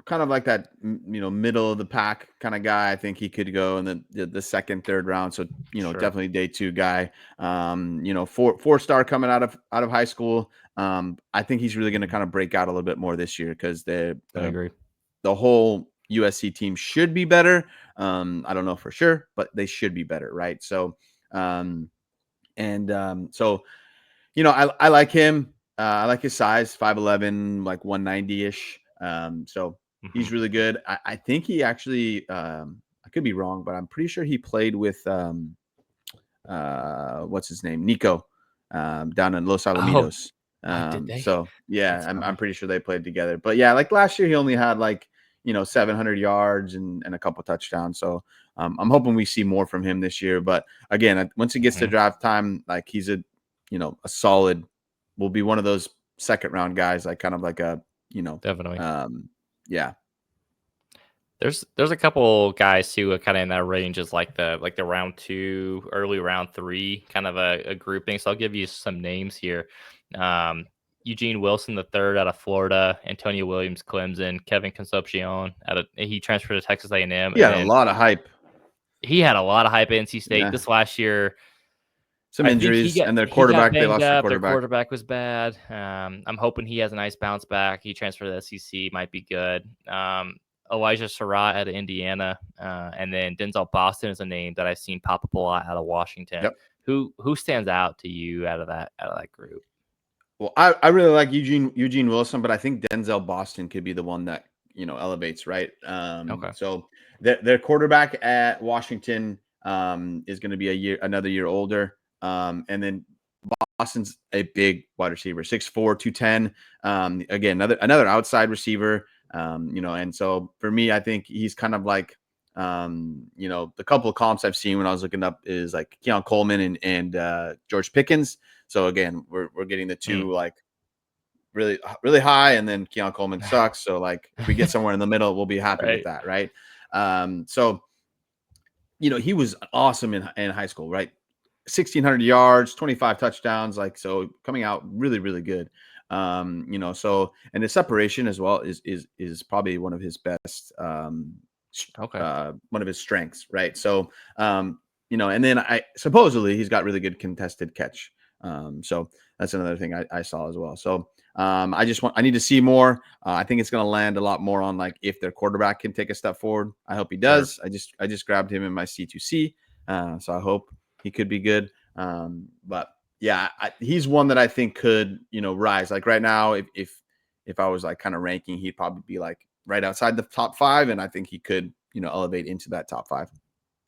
kind of like that, middle of the pack kind of guy. I think he could go in the second, third round. So, Sure, definitely day two guy. Four-star coming out of high school. I think he's really going to kind of break out a little bit more this year because I agree. the whole USC team should be better. I don't know for sure, but they should be better, right? So, so I like him. I like his size, 5'11", like 190 ish. So Hmm. he's really good. I think he actually, I could be wrong, but I'm pretty sure he played with what's his name, Nico, down in Los Oh, Alamitos. did they? So yeah, That's I'm funny. pretty sure they played together. But yeah, like last year he only had like 700 yards and a couple touchdowns. So I'm hoping we see more from him this year. But again, once it gets to Mhm. draft time, like he's a solid, will be one of those second round guys, like kind of like a Definitely. yeah. There's a couple guys who are kind of in that range as like the round 2, early round 3 kind of a grouping. So I'll give you some names here. Um, Eugene Wilson the third out of Florida, Antonio Williams Clemson, Kevin Concepcion he transferred to Texas A&M, and He M, had and a then lot of hype. he had a lot of hype at NC State Yeah. this last year. Some I think injuries and their he got quarterback, they banged lost their up. Their quarterback. quarterback was bad. I'm hoping he has a nice bounce back. He transferred to the SEC, might be good. Elijah Surratt out of Indiana, and then Denzel Boston is a name that I've seen pop up a lot out of Washington. Yep. Who stands out to you out of that group? Well, I really like Eugene Wilson, but I think Denzel Boston could be the one that elevates, right? Okay. So their quarterback at Washington is going to be another year older, and then Boston's a big wide receiver, 6'4", 210. Again, another outside receiver. And so for me, I think he's kind of like the couple of comps I've seen when I was looking up is like Keon Coleman and George Pickens. So again, we're getting the two like really really high, and then Keon Coleman sucks. So like if we get somewhere in the middle, we'll be happy with Right. that, right? So he was awesome in high school, right? 1,600 yards, 25 touchdowns, like so coming out really really good. So and the separation as well is probably one of his best, Okay. one of his strengths, right? So and then I supposedly he's got really good contested catch. So that's another thing I saw as well. So I need to see more. I think it's going to land a lot more on like if their quarterback can take a step forward. I hope he Sure. does. I just grabbed him in my C2C, so I hope he could be good. But yeah, he's one that I think could rise. Like right now, if I was like kind of ranking, he'd probably be like right outside the top 5, and I think he could elevate into that top 5.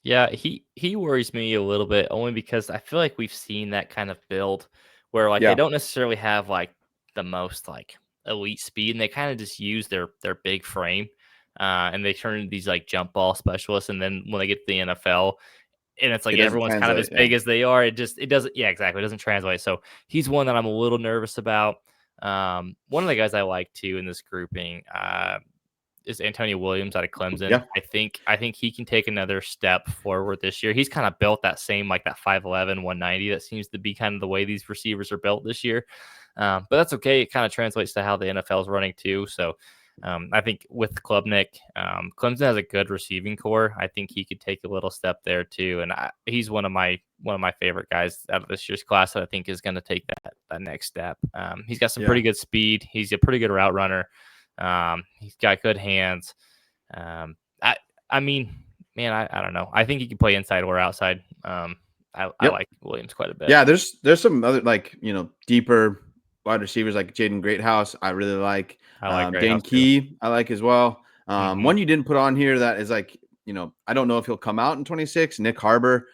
Yeah, he worries me a little bit only because I feel like we've seen that kind of build where like they Yeah, don't necessarily have like the most like elite speed, and they kind of just use their big frame, and they turn into these like jump ball specialists, and then when they get to the NFL, and it's like it doesn't everyone's kind of translate. as Yeah, big as they are, it doesn't, yeah, exactly, it doesn't translate. So he's one that I'm a little nervous about. One of the guys I like too in this grouping, is Antonio Williams out of Clemson. yeah, I think he can take another step forward this year. He's kind of built that same like that 5'11", 190. That seems to be kind of the way these receivers are built this year. But that's okay. It kind of translates to how the NFL is running too. So I think with Klubnik, Clemson has a good receiving core. I think he could take a little step there too. And he's one of my favorite guys out of this year's class that I think is going to take that next step. He's got some yeah. pretty good speed. He's a pretty good route runner. He's got good hands. I mean, man, I don't know. I think he can play inside or outside. I Yep. like Williams quite a bit. Yeah, there's some other like deeper wide receivers like Jaden Greathouse. I really like I like Dane Greathouse too. Key. I like as well. Hmm. One you didn't put on here that is like I don't know if he'll come out in 26. Nick Harbor.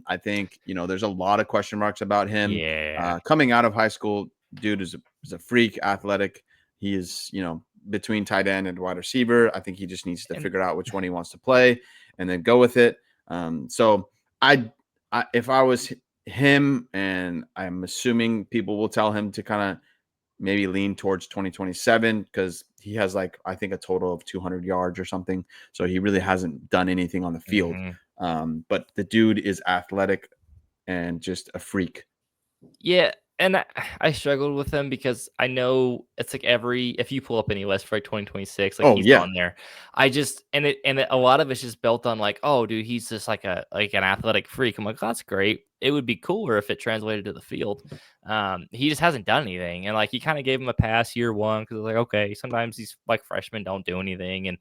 I think, there's a lot of question marks about him. Yeah. Coming out of high school, dude is a freak athletic. He is, between tight end and wide receiver. I think he just needs to And figure out which one he wants to play and then go with it. So if I was him, and I'm assuming people will tell him to kind of maybe lean towards 2027 because he has I think a total of 200 yards or something. So he really hasn't done anything on the field. mhm. But the dude is athletic and just a freak. Yeah, and I struggled with him because I know it's like if you pull up any list for like 2026, like Oh he's yeah, on there. I just a lot of it's just built on like, oh, dude, he's just like an athletic freak. I'm like, that's great. It would be cooler if it translated to the field. He just hasn't done anything, and like he kind of gave him a pass year one because like, okay, sometimes these like freshmen don't do anything, and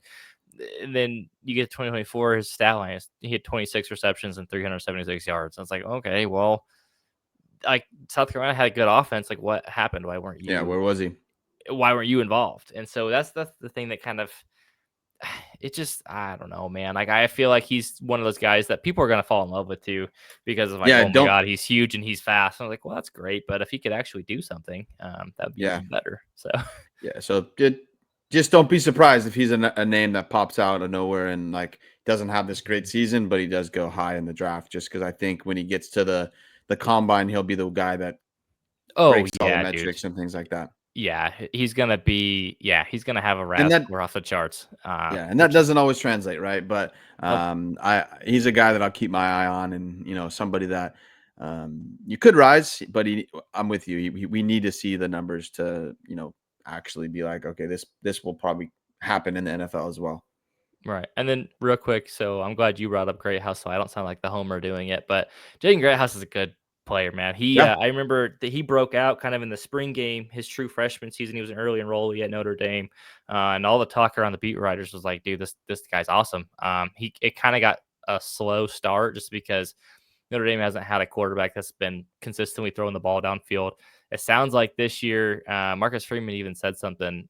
then you get to 2024, his stat line is he had 26 receptions and 376 yards. And it's like, okay, well, like South Carolina had a good offense. Like, what happened? yeah. Where was he? Why weren't you involved? And so that's the thing that kind of it just I don't know, man. Like I feel like he's one of those guys that people are gonna fall in love with too because of like, Yeah, oh my don't. god, he's huge and he's fast. And I'm like, well, that's great, but if he could actually do something, that'd be Yeah, even better. So yeah. So just don't be surprised if he's a name that pops out of nowhere and doesn't have this great season, but he does go high in the draft. Just because I think when he gets to the combine, he'll be the guy that oh breaks all the yeah, dude. metrics and things like that. Yeah, he's gonna have a And RAS that score off the charts. Yeah, and that Which is doesn't always translate, right? But nope. I he's a guy that I'll keep my eye on, and somebody that you could rise, but I'm with you. We need to see the numbers to actually be like, okay, this will probably happen in the NFL as well. Right. And then real quick, so I'm glad you brought up Greathouse, so I don't sound like the homer doing it, but Jaden Greathouse is a good player, man. Yeah, I remember that he broke out kind of in the spring game, his true freshman season. He was an early enrollee at Notre Dame, and all the talk around the beat writers was like, "Dude, this guy's awesome." It kind of got a slow start just because Notre Dame hasn't had a quarterback that's been consistently throwing the ball downfield. It sounds like this year, Marcus Freeman even said something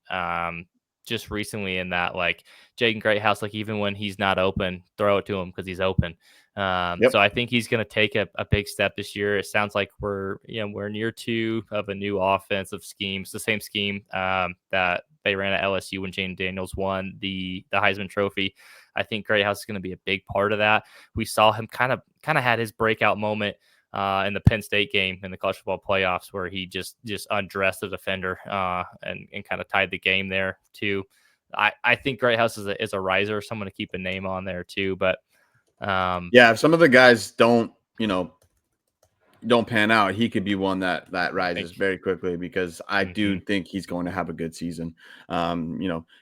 just recently in that like Jaden Greathouse, like even when he's not open, throw it to him because he's open. So yep, I think he's going to take a big step this year. It sounds like we're near two of a new offensive scheme. It's the same scheme that they ran at LSU when Jane Daniels won the Heisman Trophy. I think Greathouse is going to be a big part of that. We saw him kind of had his breakout moment in the Penn State game in the college football playoffs, where he just undressed the defender and kind of tied the game there too. I think Greathouse is a riser, someone to keep a name on there too. But yeah. If some of the guys don't pan out, he could be one that I rises think very quickly because I do mhm, think he's going to have a good season.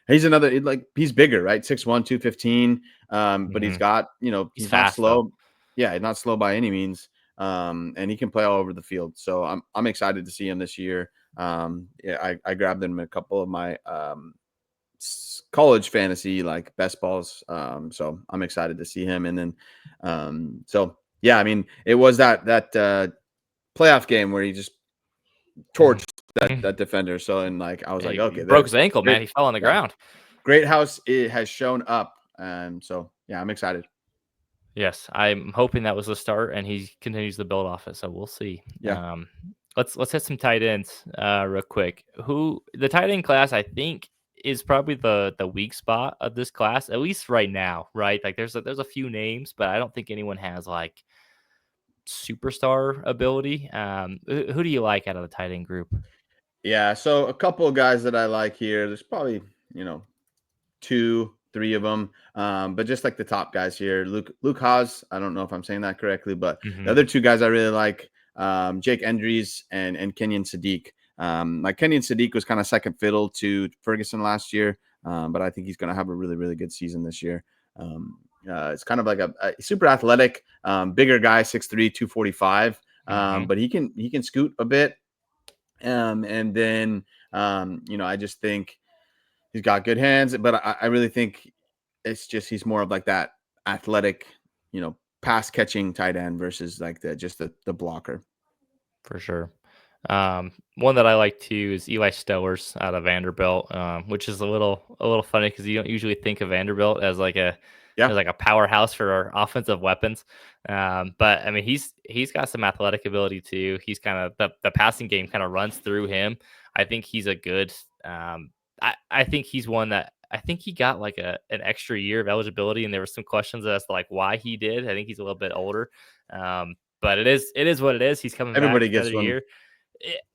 He's another he's bigger, right? 6'1", 215. But he's mhm. got, He's he's not fast though. slow. Yeah, he's not slow by any means. And he can play all over the field. So I'm excited to see him this year. Yeah, I grabbed him in a couple of my college fantasy like best balls. So I'm excited to see him. And then so yeah, I mean, it was that playoff game where he just Mhm. torched that defender. So and I was like, He okay, broke there, his ankle, great, man. He fell on the yeah, ground. great house. It has shown up, so yeah, I'm excited. Yes, I'm hoping that was the start, and he continues to build off it. So we'll see. Yeah, Let's hit some tight ends real quick. Who the tight end class I think is probably the weak spot of this class, at least right now. Right, like there's a few names, but I don't think anyone has like superstar ability. Who do you like out of the tight end group? yeah. So a couple of guys that I like here. There's probably you know two, three of them. But just like the top guys here, Luke Haas. I don't know if I'm saying that correctly, but the Hmm. other two guys I really like, Jake Endries and Kenyon Sadiq. Like Kenyon Sadiq was kind of second fiddle to Ferguson last year, but I think he's going to have a really, really good season this year. It's kind of like a super athletic, bigger guy, 6'3", 245. Hmm. But he can scoot a bit. And then I just think he's got good hands, but I really think it's just he's more of like that athletic, pass catching tight end versus like the blocker. For sure. One that I like too is Eli Stellers out of Vanderbilt, which is a little funny because you don't usually think of Vanderbilt as like Yeah. as like a powerhouse for our offensive weapons. But I mean, he's got some athletic ability too. He's kind of the passing game kind of runs through him. I think he's a good. I think he's one that I think he got like an extra year of eligibility, and there were some questions as to like why he did. I think he's a little bit older, but it is what it is. He's coming back Everybody another gets one year.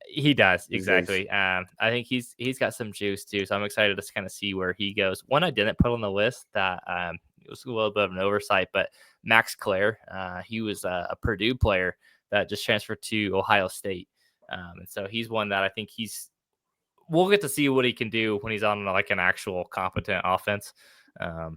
He does these days. exactly. I think he's got some juice too, so I'm excited to kind of see where he goes. One I didn't put on the list that it was a little bit of an oversight, but Max Clare, he was a Purdue player that just transferred to Ohio State, and so he's one that I think we'll get to see what he can do when he's on like an actual competent offense.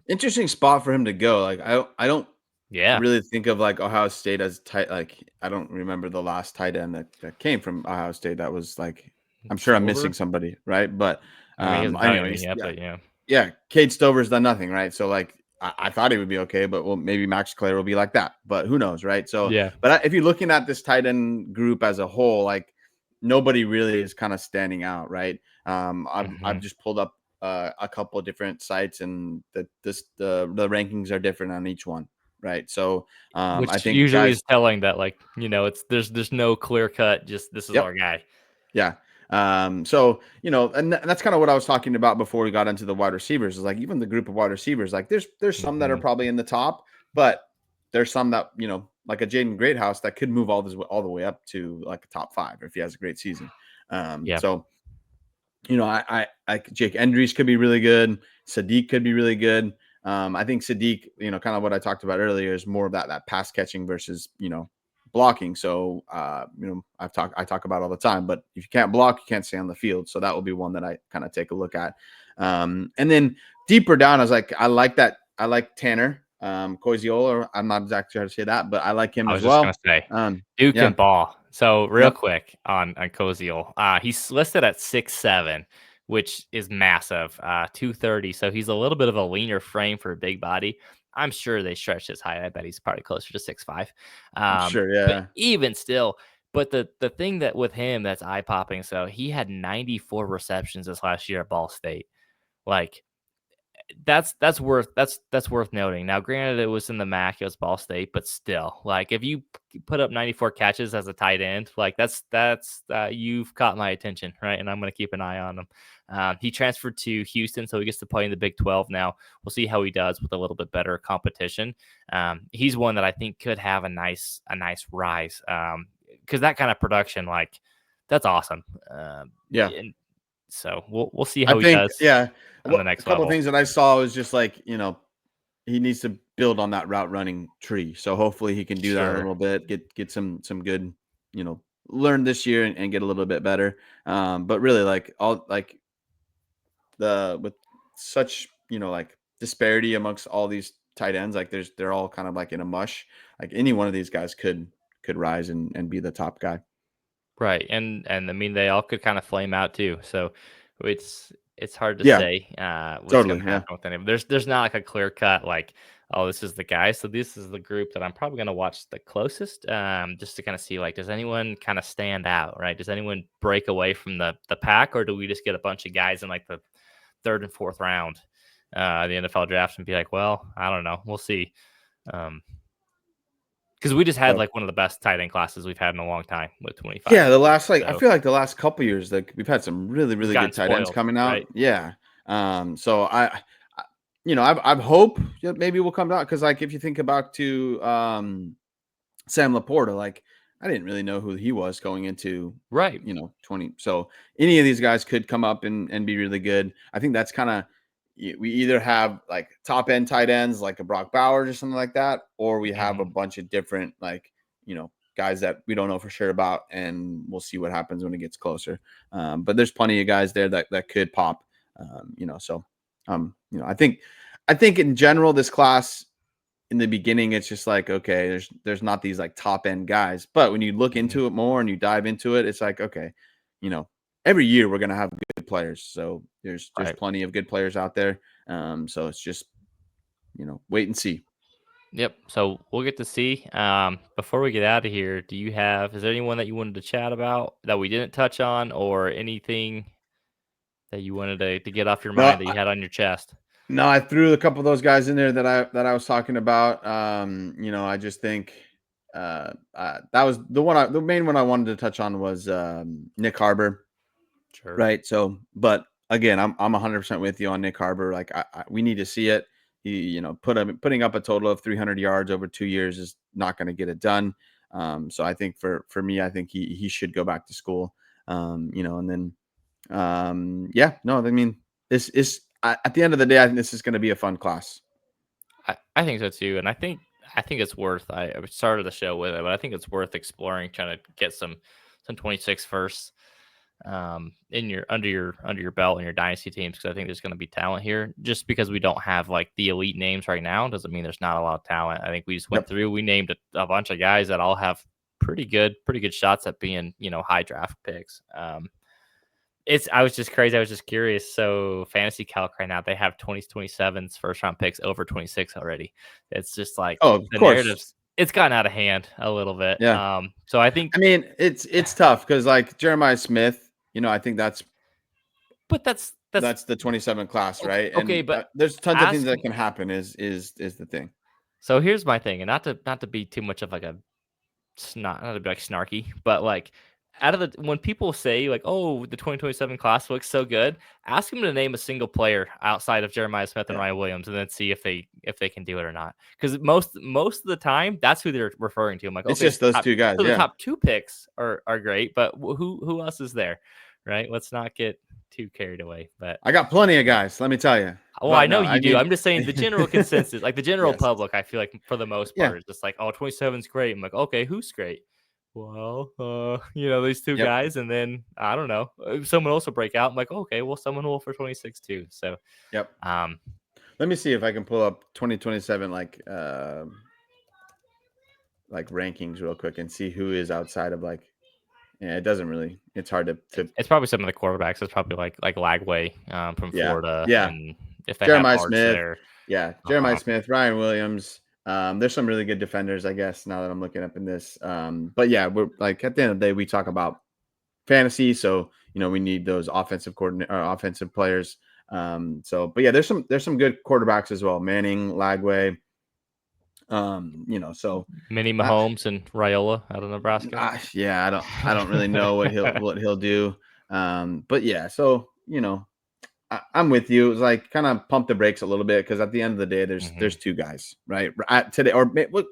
Interesting spot for him to go. Like I don't Yeah, really think of like Ohio State as tight. Like I don't remember the last tight end that came from Ohio State. That was like I'm sure I'm missing Stover. somebody, right? But I mean, he hasn't done anything anyways, yet, yeah, but yeah, yeah. Cade Stover's done nothing, right? So like I thought he would be okay, but well, maybe Max Clare will be like that. But who knows, right? So, yeah. but if you're looking at this tight end group as a whole, like nobody really is kind of standing out, right? I've Hmm. just pulled up a couple of different sites, and the rankings are different on each one, right? So I Which think usually guys, is telling that like it's there's no clear cut. Just this is yep, our guy. yeah. So and that's kind of what I was talking about before we got into the wide receivers. Is like even the group of wide receivers, like there's some that are Hmm. probably in the top, but there's some that like a Jaden Greathouse that could move all the way up to like a top 5 if he has a great season. Yeah. So I Jake Endries could be really good. Sadiq could be really good. I think Sadiq, kind of what I talked about earlier, is more of that pass catching versus blocking. So I talk about all the time, but if you can't block, you can't stay on the field. So that will be one that I kind of take a look at. And then deeper down, I was like, I like that. I like Tanner Koiziola. I'm not exactly sure how to say that, but I like him I as was just gonna well. say Duke Yeah, and Ball. So real yep, quick on Koziel, he's listed at 6'7", which is massive, 230. So he's a little bit of a leaner frame for a big body. I'm sure they stretched his height. I bet he's probably closer to 6'5". I'm sure. But Yeah, even still, but the thing that with him that's eye popping. So he had 94 receptions this last year at Ball State. Like that's worth noting. Now, granted, it was in the MAC, it was Ball State, but still, like if you put up 94 catches as a tight end, like that's you've caught my attention, right? And I'm going to keep an eye on him. He transferred to Houston, so he gets to play in the Big 12 now. We'll see how he does with a little bit better competition. He's one that I think could have a nice rise because that kind of production, like that's awesome. yeah. And so we'll see I how he think, does yeah. on the A next couple of level. things that I saw was just like, he needs to build on that route running tree. So hopefully he can do that a Sure. little bit, get some good, learn this year and get a little bit better. But really like all like with such, like disparity amongst all these tight ends, like they're all kind of like in a mush. Like any one of these guys could rise and be the top guy. Right, and I mean, they all could kind of flame out too, so it's hard to Yeah, say, what's totally. gonna Yeah. happen with any of them. There's not like a clear cut like, "Oh, this is the guy," so this is the group that I'm probably gonna watch the closest, just to kinda see, like, does anyone kinda stand out, right? Does anyone break away from the pack, or do we just get a bunch of guys in, like, the 3rd and 4th round, of the NFL draft and be like, "Well, I don't know, we'll see." Um, because we just had, So like, one of the best tight end classes we've had in a long time with 25 yeah, the last I so feel like the last couple years, like we've had some really, we've really gotten good tight ends spoiled, coming out. right? Yeah. So I I've hope that maybe will come out because like if you think about to Sam Laporta, like I didn't really know who he was going into Right. 20. So any of these guys could come up and be really good. I think that's kind of we either have like top end tight ends like a Brock Bowers or something like that, or we have a Mhm. bunch of different like guys that we don't know for sure about, and we'll see what happens when it gets closer. But there's plenty of guys there that could pop. So I think in general this class in the beginning it's just like okay, there's not these like top end guys, but when you look Mhm. into it more and you dive into it, it's like okay, you know, every year we're gonna have good players. So there's Right. plenty of good players out there. So it's just wait and see. Yep. So we'll get to see. Before we get out of here, is there anyone that you wanted to chat about that we didn't touch on, or anything that you wanted to get off your No, mind that you had on your chest? No, I threw a couple of those guys in there that I was talking about. I just think that was the main one I wanted to touch on was Nick Harbor, Sure. right? So, but again, I'm 100% with you on Nick Harbor. Like, we need to see it. Putting up a total of 300 yards over 2 years is not going to get it done. So I think for me, I think he should go back to school. And then yeah, no, I mean, this is at the end of the day, I think this is going to be a fun class. I think so too, and I think it's worth. I started the show with it, but I think it's worth exploring, trying to get some 26 first in your under your belt in your dynasty teams, because I think there's going to be talent here. Just because we don't have like the elite names right now doesn't mean there's not a lot of talent. I think we just went Yep. through. We named a bunch of guys that all have pretty good shots at being high draft picks. I was just crazy. I was just curious. So fantasy calc right now, they have 2027's first round picks over 26 already. It's just like Oh, of the course. narratives. It's gotten out of hand a little bit. Yeah. So I think, I mean, it's tough because like Jeremiah Smith, I think but that's that's the 27 class, right? okay. And But there's tons of things ask that me. can happen. Is the thing? So here's my thing, and not to be too much of like a not to be like snarky, but like out of the when people say like, oh, the 2027 class looks so good, ask them to name a single player outside of Jeremiah Smith and Yeah, Ryan Williams, and then see if they can do it or not. Because most of the time, that's who they're referring to. I'm like, it's okay, just those top, two guys. so the Yeah, top two picks are great, but who else is there, right? Let's not get too carried away. But I got plenty of guys. Let me tell you. well, I But know no, you I do. mean, I'm just saying the general consensus, like the general yes, public, I feel like for the most yeah, part, is just like, oh, 27's great. I'm like, okay, who's great? Well, these two yep, guys, and then I don't know, someone else will break out. I'm like, okay, well, someone will for 26 too. So, yep. um, Let me see if I can pull up 2027 like rankings real quick and see who is outside of like. Yeah, it doesn't really. It's hard to. it's probably some of the quarterbacks. It's probably like Lagway from Yeah, Florida, yeah. and if they have Jeremiah Arch Smith. there, Yeah, Jeremiah uh-huh. Smith, Ryan Williams. There's some really good defenders, I guess, now that I'm looking up in this. But yeah, we're like at the end of the day, we talk about fantasy, so we need those offensive players. But yeah, there's some good quarterbacks as well. Manning, Lagway. So Mini uh, Mahomes and Raiola out of Nebraska. yeah, I don't really know what he'll do. But yeah, so I'm with you. It was like kind of pump the brakes a little bit because at the end of the day, there's Mhm. two guys, right? Today, or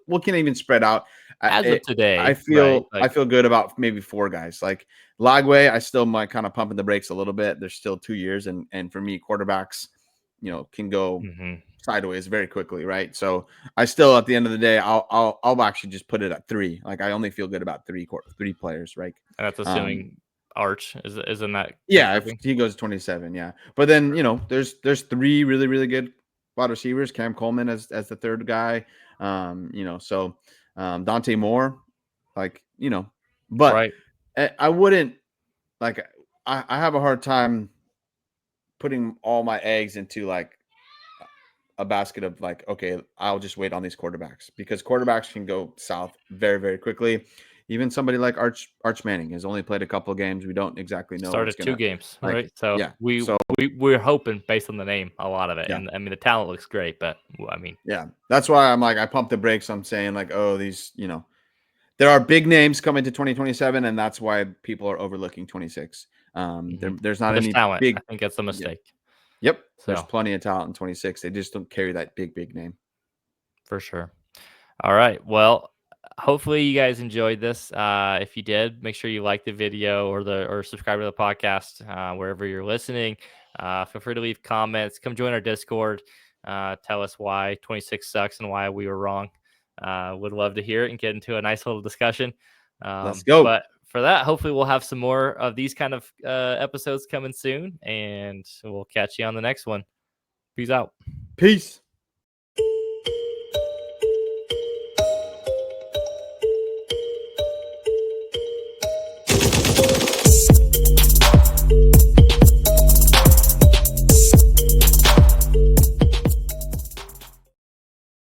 we can even spread out. I, As of it, I today, right? feel I Like, feel good about maybe four guys. Like Lagway, I still might kind of pumping the brakes a little bit. There's still 2 years, and for me, quarterbacks, can go mhm. sideways very quickly, right? So I still, at the end of the day, I'll actually just put it at three. Like I only feel good about three players, right? And that's Um, assuming Arch is in that yeah, if grouping. he goes 27, yeah. But then, there's three really, really good wide receivers, Cam Coleman as the third guy. So Dante Moore, like, but Right. I wouldn't like I have a hard time putting all my eggs into like a basket of like, okay, I'll just wait on these quarterbacks because quarterbacks can go south very, very quickly. Even somebody like Arch Manning has only played a couple of games. We don't exactly know what's Started 2 gonna games, like. right? So Yeah. we So we we're hoping based on the name, a lot of it, yeah. and I mean the talent looks great, but I mean, Yeah, that's why I'm like I pump the brakes. I'm saying like, oh, these, there are big names coming to 2027, and that's why people are overlooking 26. mhm. There's not But there's any talent. I big. think that's a Yeah, mistake. yep. There's So plenty of talent in 26. They just don't carry that big name. for sure. All right. Well, hopefully you guys enjoyed this. If you did, make sure you like the video or subscribe to the podcast wherever you're listening. Feel free to leave comments. Come join our Discord. Tell us why 26 sucks and why we were wrong. Would love to hear it and get into a nice little discussion. Let's go. But for that, hopefully we'll have some more of these kind of episodes coming soon, and we'll catch you on the next one. Peace out. Peace.